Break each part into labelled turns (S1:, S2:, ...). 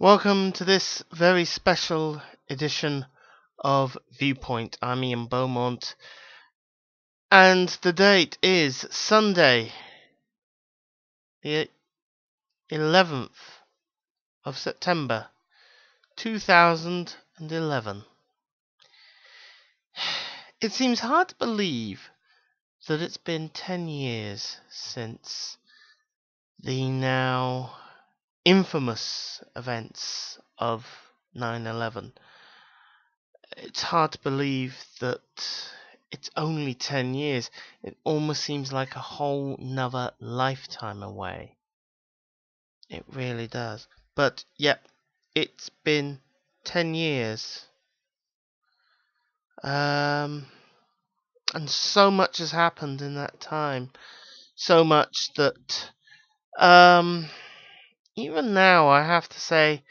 S1: Welcome to this very special edition of Viewpoint. I'm Ian Beaumont, and the date is Sunday, the 11th of September, 2011. It seems hard to believe that it's been 10 years since the now infamous events of 9/11. It's hard to believe that it's only 10 years. It almost seems like a whole nother lifetime away. It really does. But, yep, it's been 10 years. And so much has happened in that time. So much that, even now, I have to say,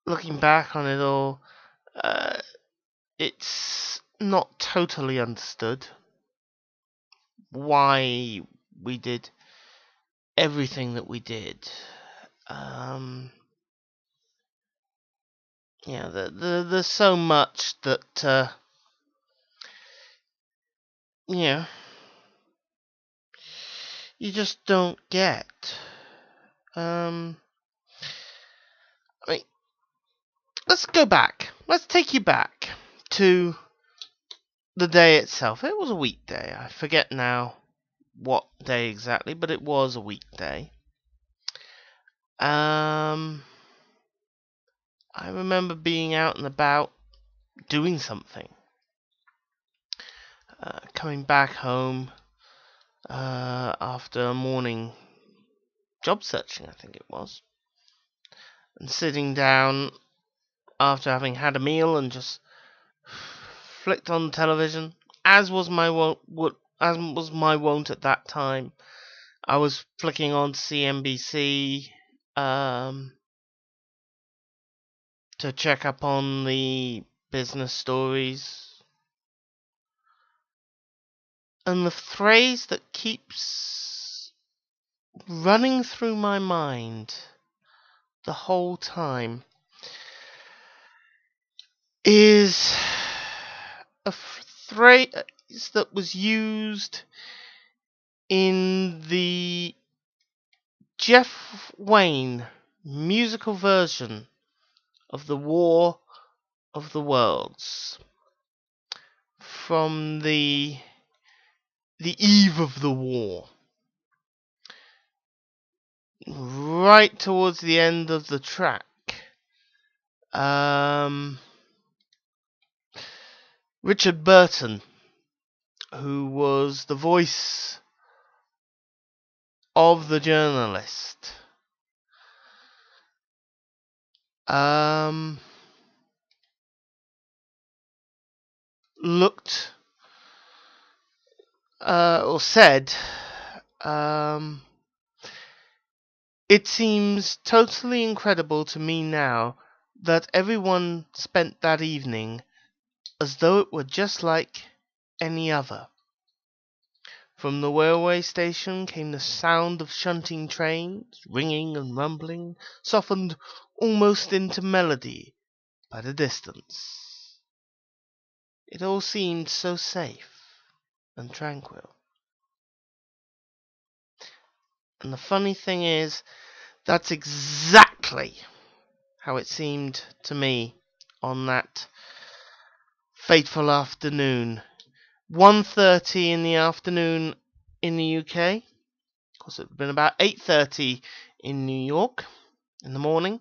S1: looking back on it all, it's not totally understood why we did everything that we did. There's so much that you just don't get. I mean, let's go back. Let's take you back to the day itself. It was a weekday. I forget now what day exactly, but it was a weekday. I remember being out and about doing something. Coming back home after a morning job searching, I think it was, and sitting down after having had a meal and just flicked on the television, as was my wont at that time. I was flicking on CNBC to check up on the business stories, and the phrase that keeps running through my mind the whole time is a phrase that was used in the Jeff Wayne musical version of the War of the Worlds, from the eve of the war, right towards the end of the track. Richard Burton, who was the voice of the journalist, looked or said, it seems totally incredible to me now that everyone spent that evening as though it were just like any other. From the railway station came the sound of shunting trains, ringing and rumbling, softened almost into melody by the distance. It all seemed so safe and tranquil. And the funny thing is, that's exactly how it seemed to me on that fateful afternoon. 1:30 in the afternoon in the UK. Of course, it had been about 8:30 in New York in the morning.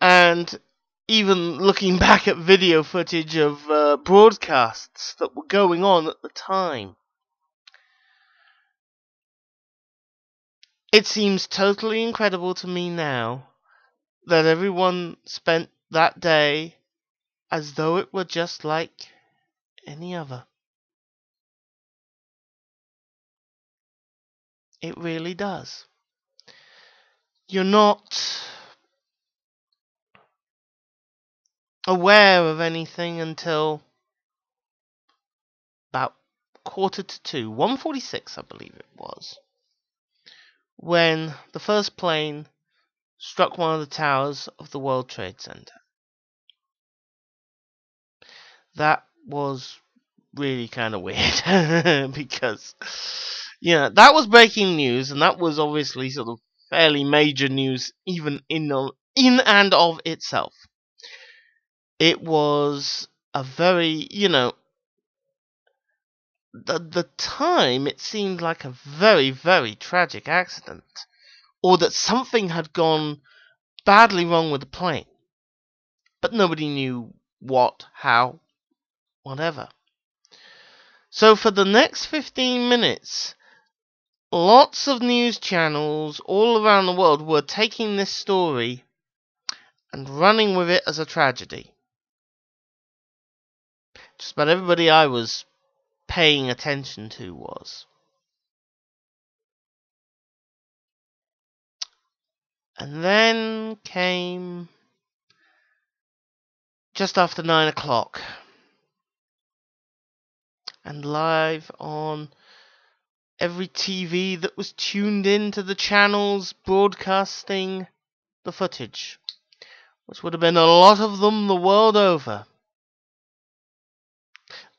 S1: And even looking back at video footage of broadcasts that were going on at the time, it seems totally incredible to me now that everyone spent that day as though it were just like any other. It really does. You're not aware of anything until about 1:45, 1:46 I believe it was, when the first plane struck one of the towers of the World Trade Center. That was really kind of weird because, that was breaking news, and that was obviously sort of fairly major news even in and of itself. It was a very, the time it seemed like a very, very tragic accident, or that something had gone badly wrong with the plane. But nobody knew what, how, whatever. So for the next 15 minutes, lots of news channels all around the world were taking this story and running with it as a tragedy. Just about everybody I was paying attention to was. And then came just after 9 o'clock. And live on every TV that was tuned in to the channels broadcasting the footage, which would have been a lot of them the world over.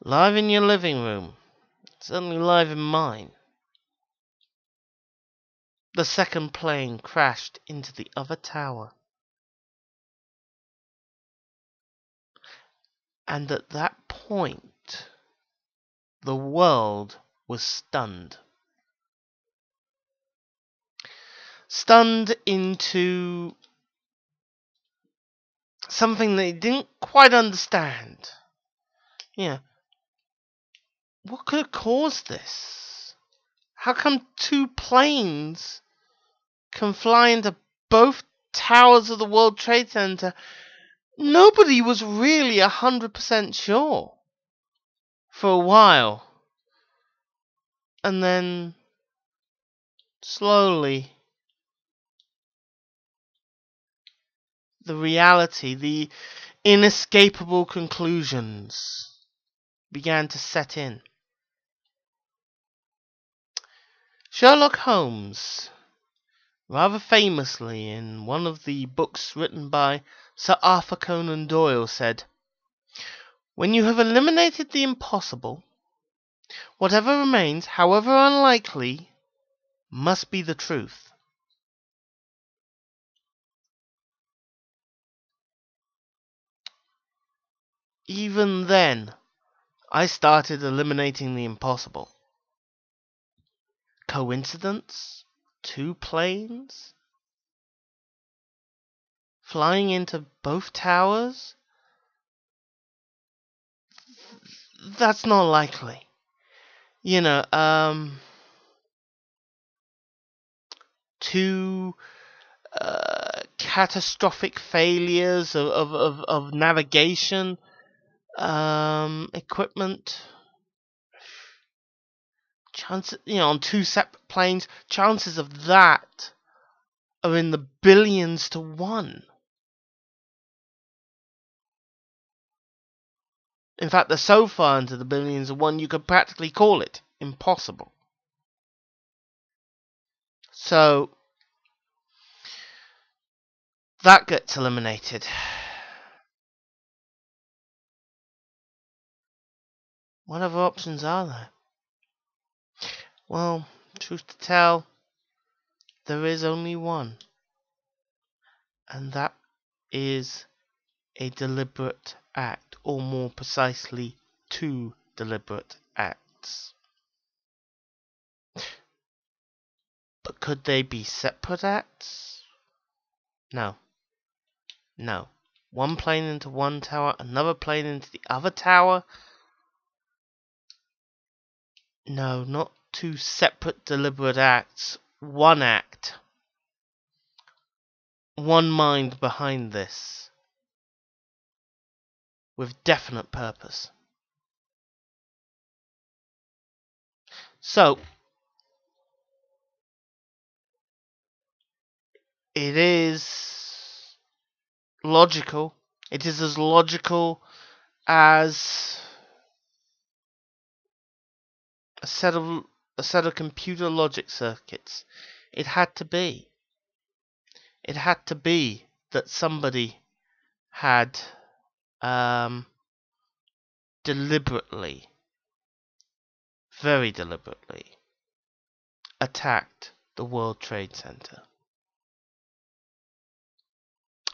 S1: Live in your living room. Certainly live in mine. The second plane crashed into the other tower. And at that point, the world was stunned. Stunned into something they didn't quite understand. What could have caused this? How come two planes can fly into both towers of the World Trade Center? Nobody was really 100% sure for a while. And then, slowly, the reality, the inescapable conclusions began to set in. Sherlock Holmes, rather famously in one of the books written by Sir Arthur Conan Doyle, said, "When you have eliminated the impossible, whatever remains, however unlikely, must be the truth." Even then, I started eliminating the impossible. Coincidence? Two planes? Flying into both towers? That's not likely. Two catastrophic failures of navigation equipment. Chances, on two separate planes, chances of that are in the billions to one. In fact, they're so far into the billions of one, you could practically call it impossible. So, that gets eliminated. What other options are there? Well, truth to tell, there is only one. And that is a deliberate act, or more precisely, two deliberate acts. But could they be separate acts? No. One plane into one tower, another plane into the other tower? No, not two separate deliberate acts. One act. One mind behind this. With definite purpose. So, it is logical. It is as logical as a set of computer logic circuits. It had to be. It had to be that somebody had deliberately, very deliberately, attacked the World Trade Center.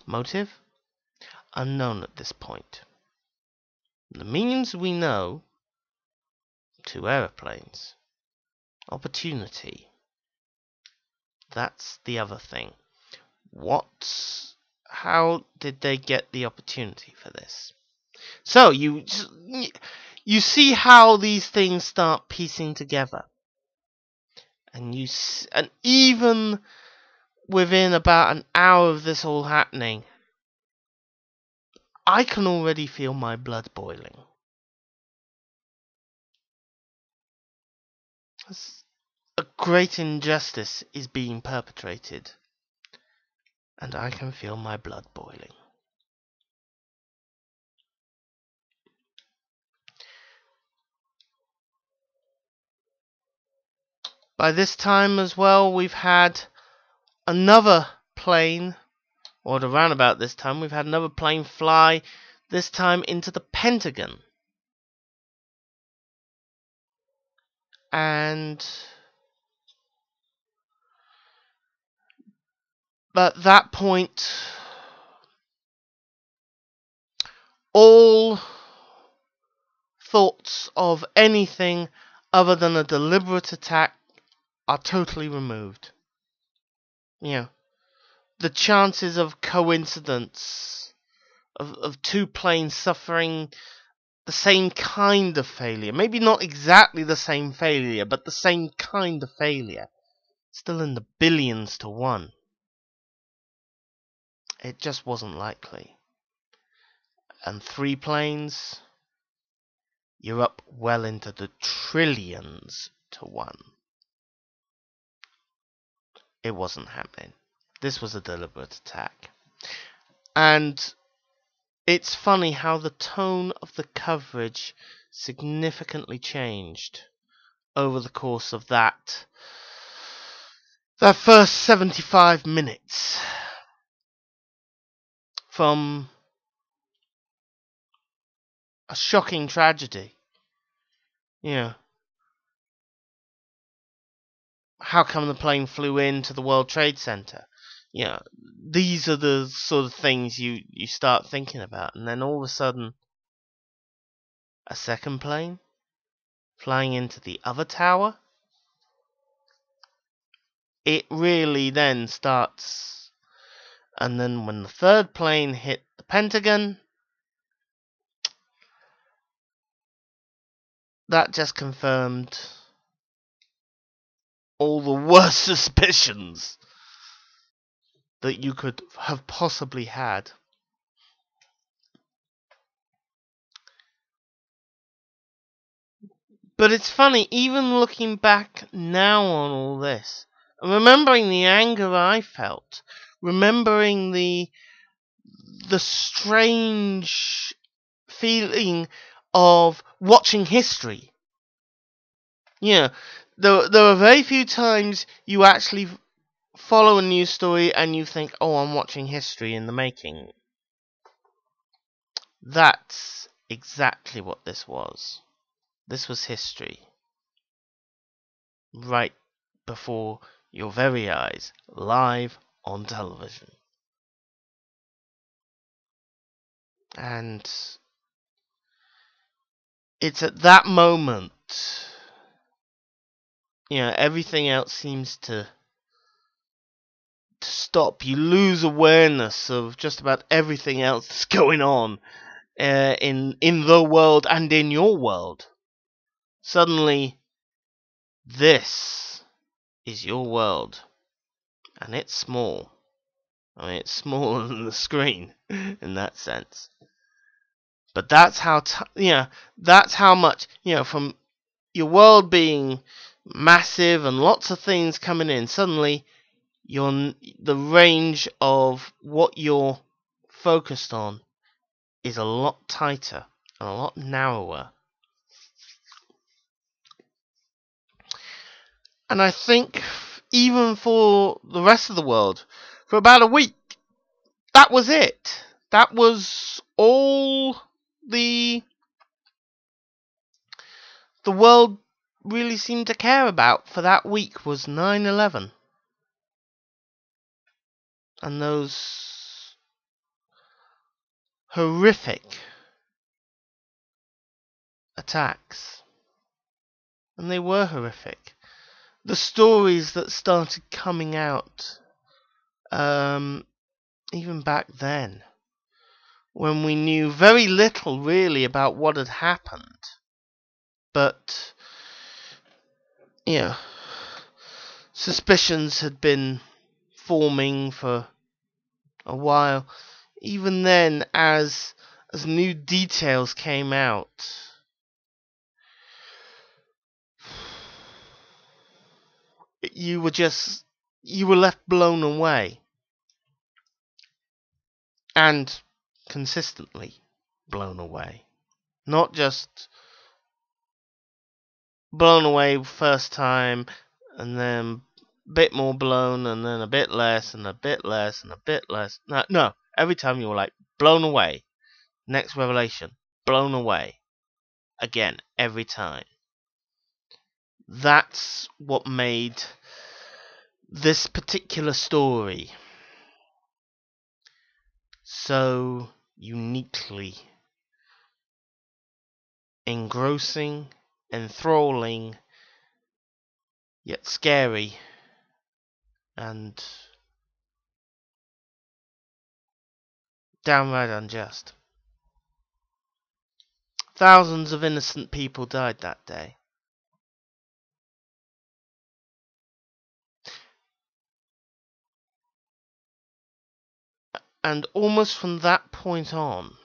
S1: Motive? Unknown at this point. The means we know: 2 aeroplanes. Opportunity. That's the other thing. How did they get the opportunity for this? So you see how these things start piecing together, and even within about an hour of this all happening, I can already feel my blood boiling. A great injustice is being perpetrated, and I can feel my blood boiling. By this time as well, we've had another plane, or at around about this time, we've had another plane fly, this time into the Pentagon. And at that point, all thoughts of anything other than a deliberate attack are totally removed. The chances of coincidence, of 2 planes suffering the same kind of failure, maybe not exactly the same failure, but the same kind of failure, still in the billions to 1. It just wasn't likely. And 3 planes, you're up well into the trillions to 1. It wasn't happening. This was a deliberate attack. And it's funny how the tone of the coverage significantly changed over the course of that first 75 minutes. From a shocking tragedy. How come the plane flew into the World Trade Center? These are the sort of things you start thinking about. And then all of a sudden, a second plane flying into the other tower? It really then starts. And then when the third plane hit the Pentagon, that just confirmed all the worst suspicions that you could have possibly had. But it's funny, even looking back now on all this, and remembering the anger I felt, remembering the strange feeling of watching history. There are very few times you actually follow a news story and you think, oh, I'm watching history in the making. That's exactly what this was. This was history. Right before your very eyes, live on television. And it's at that moment, everything else seems to stop. You lose awareness of just about everything else that's going on in the world and in your world. Suddenly, this is your world, and it's small. I mean, it's smaller than the screen in that sense. But that's how that's how much, from your world being massive and lots of things coming in, suddenly the range of what you're focused on is a lot tighter and a lot narrower. And I think even for the rest of the world, for about a week. That was it. That was all the world really seemed to care about for that week was 9/11 and those horrific attacks. And they were horrific. The stories that started coming out, even back then, when we knew very little really about what had happened, but suspicions had been forming for a while. Even then, as new details came out, you were left blown away, and consistently blown away. Not just blown away first time, and then a bit more blown, and then a bit less, and a bit less, and a bit less. No, every time you were like, blown away. Next revelation, blown away. Again, every time. That's what made this particular story so uniquely engrossing, enthralling, yet scary, and downright unjust. Thousands of innocent people died that day. And almost from that point on,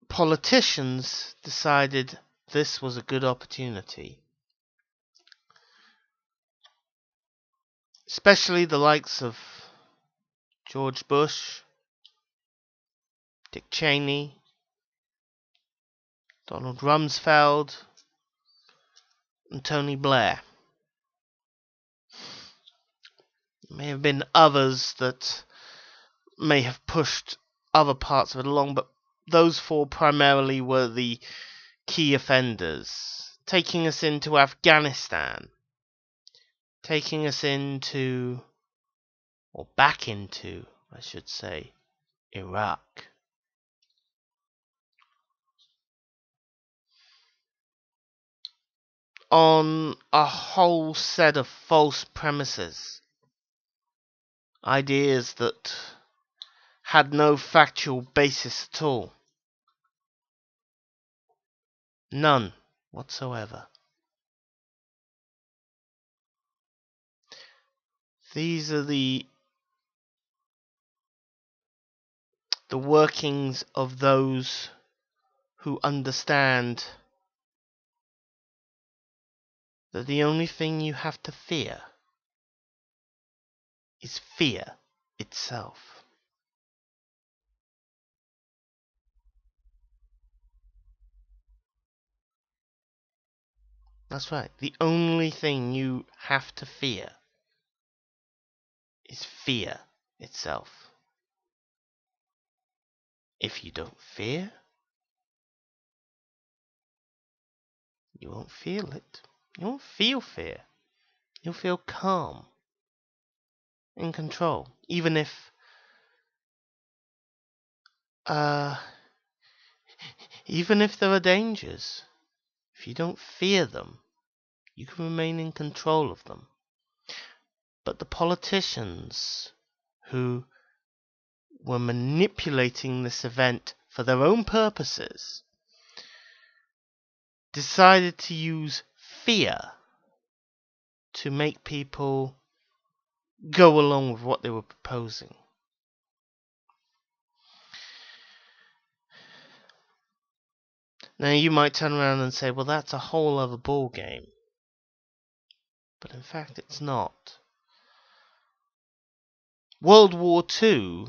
S1: politicians decided this was a good opportunity. Especially the likes of George Bush, Dick Cheney, Donald Rumsfeld, and Tony Blair. There may have been others that may have pushed other parts of it along, but those four primarily were the key offenders, taking us into Afghanistan, taking us into, or back into, I should say, Iraq. On a whole set of false premises. Ideas that had no factual basis at all. None whatsoever. These are the workings of those who understand that the only thing you have to fear is fear itself. That's right. The only thing you have to fear is fear itself. If you don't fear, you won't feel it. You won't feel fear. You'll feel calm, in control, even if there are dangers. If you don't fear them, you can remain in control of them. But the politicians who were manipulating this event for their own purposes decided to use fear to make people go along with what they were proposing. Now you might turn around and say, well, that's a whole other ball game. But in fact it's not. World War II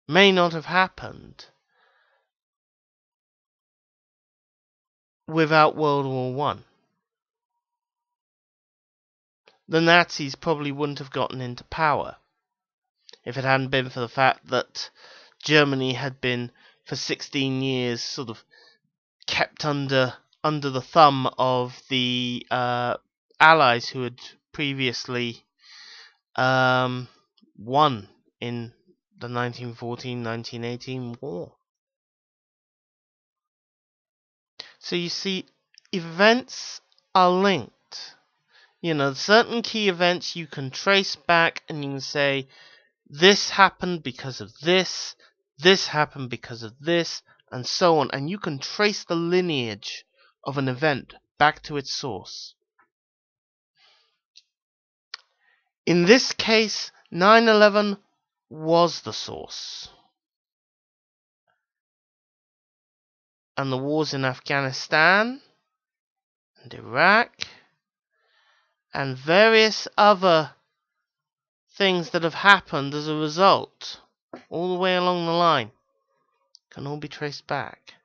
S1: may not have happened without World War I. the Nazis probably wouldn't have gotten into power if it hadn't been for the fact that Germany had been for 16 years sort of kept under the thumb of the Allies who had previously won in the 1914-1918 war. So you see, events are linked. Certain key events you can trace back and you can say, this happened because of this happened because of this, and so on. And you can trace the lineage of an event back to its source. In this case, 9/11 was the source. And the wars in Afghanistan and Iraq and various other things that have happened as a result, all the way along the line, can all be traced back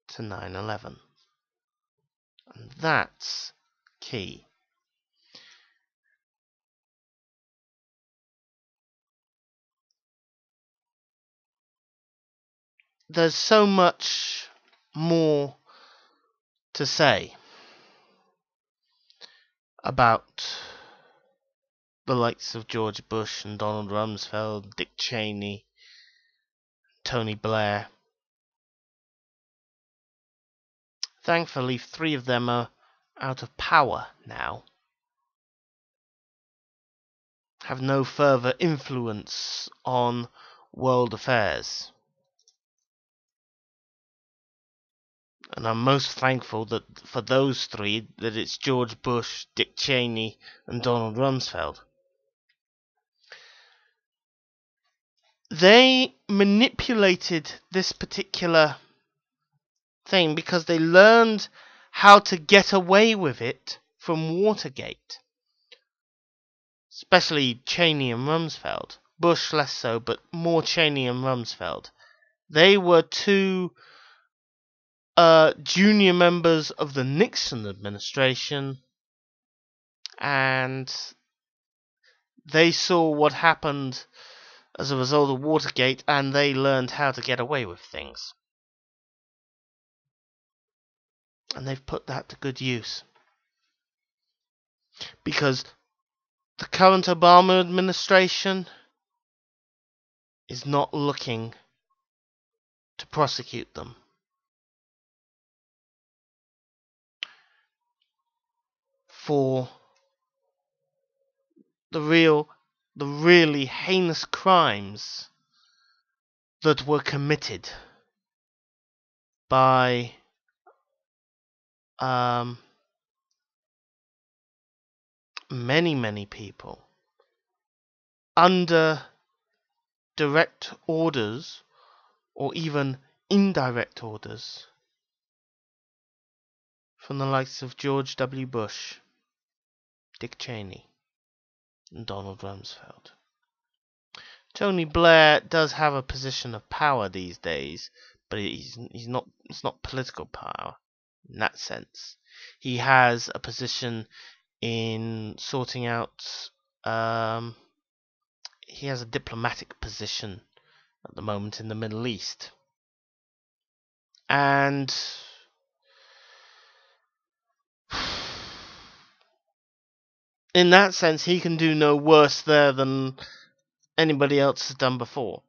S1: to 9/11. And that's key. There's so much more to say about the likes of George Bush and Donald Rumsfeld, Dick Cheney, Tony Blair. Thankfully, 3 of them are out of power now, have no further influence on world affairs. And I'm most thankful that for those 3 that it's George Bush, Dick Cheney, and Donald Rumsfeld. They manipulated this particular thing because they learned how to get away with it from Watergate. Especially Cheney and Rumsfeld. Bush less so, but more Cheney and Rumsfeld. They were 2 junior members of the Nixon administration, and they saw what happened as a result of Watergate, and they learned how to get away with things. And they've put that to good use. Because the current Obama administration is not looking to prosecute them. For the really heinous crimes that were committed by many people under direct orders or even indirect orders from the likes of George W. Bush, Dick Cheney, and Donald Rumsfeld. Tony Blair does have a position of power these days, but it's not political power in that sense. He has a position in sorting out. He has a diplomatic position at the moment in the Middle East, and in that sense, he can do no worse there than anybody else has done before.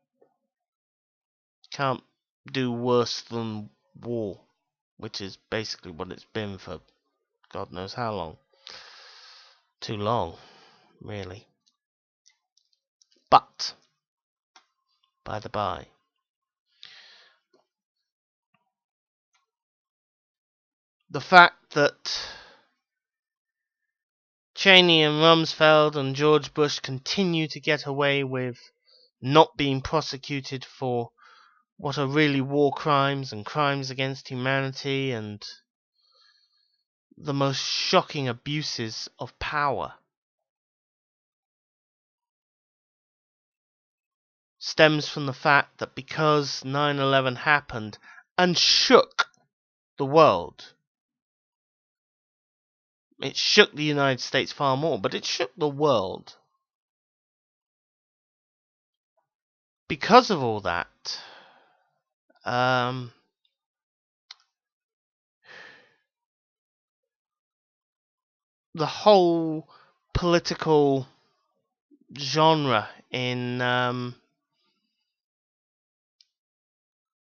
S1: Can't do worse than war, which is basically what it's been for God knows how long. Too long, really. But, by the by, the fact that Cheney and Rumsfeld and George Bush continue to get away with not being prosecuted for what are really war crimes and crimes against humanity and the most shocking abuses of power stems from the fact that because 9/11 happened and shook the world, It shook the United States far more, but it shook the world. Because of all that, the whole political genre in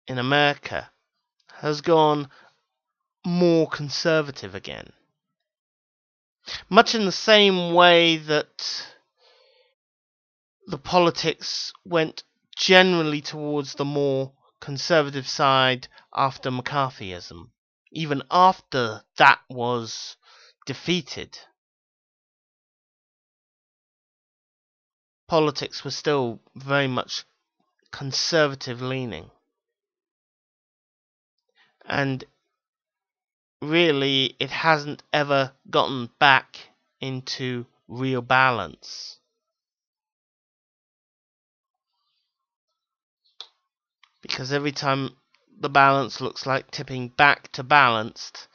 S1: America has gone more conservative again. Much in the same way that the politics went generally towards the more conservative side after McCarthyism. Even after that was defeated, politics was still very much conservative leaning. And really, it hasn't ever gotten back into real balance. Because every time the balance looks like tipping back to balanced,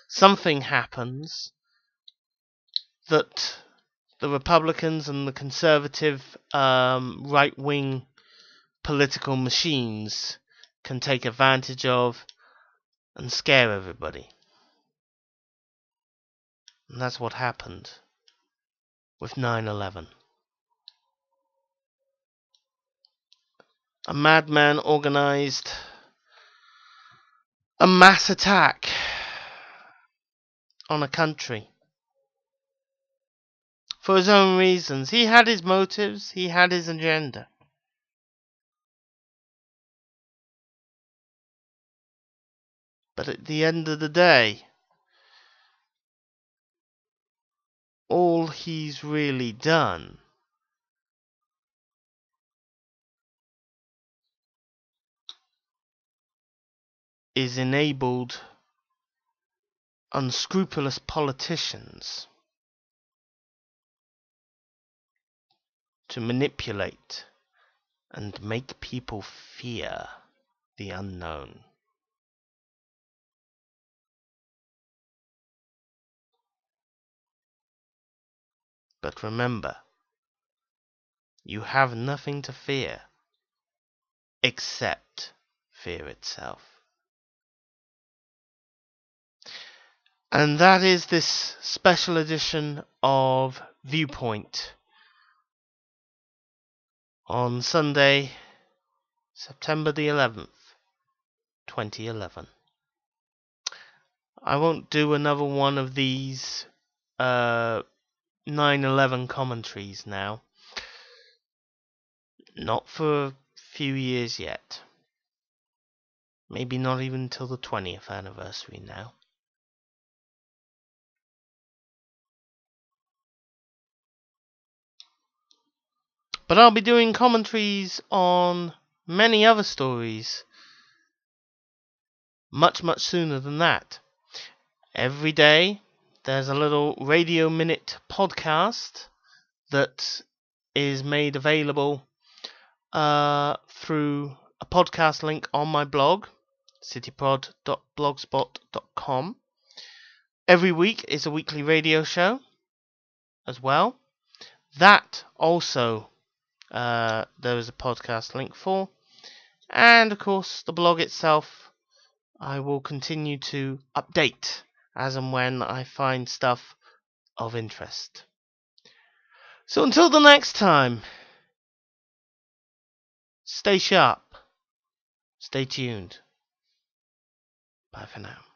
S1: something happens that the Republicans and the conservative right-wing political machines can take advantage of and scare everybody. And that's what happened with 9/11. A madman organized a mass attack on a country for his own reasons. He had his motives, he had his agenda. But at the end of the day, all he's really done is enabled unscrupulous politicians to manipulate and make people fear the unknown. But remember, you have nothing to fear except fear itself. And that is this special edition of Viewpoint on Sunday, September the 11th, 2011. I won't do another one of these 9/11 commentaries now. Not for a few years yet. Maybe not even till the 20th anniversary now. But I'll be doing commentaries on many other stories much sooner than that. Every day there's a little Radio Minute podcast that is made available through a podcast link on my blog, cityprod.blogspot.com. Every week is a weekly radio show as well. That also there is a podcast link for. And of course the blog itself I will continue to update as and when I find stuff of interest. So until the next time, stay sharp, stay tuned. Bye for now.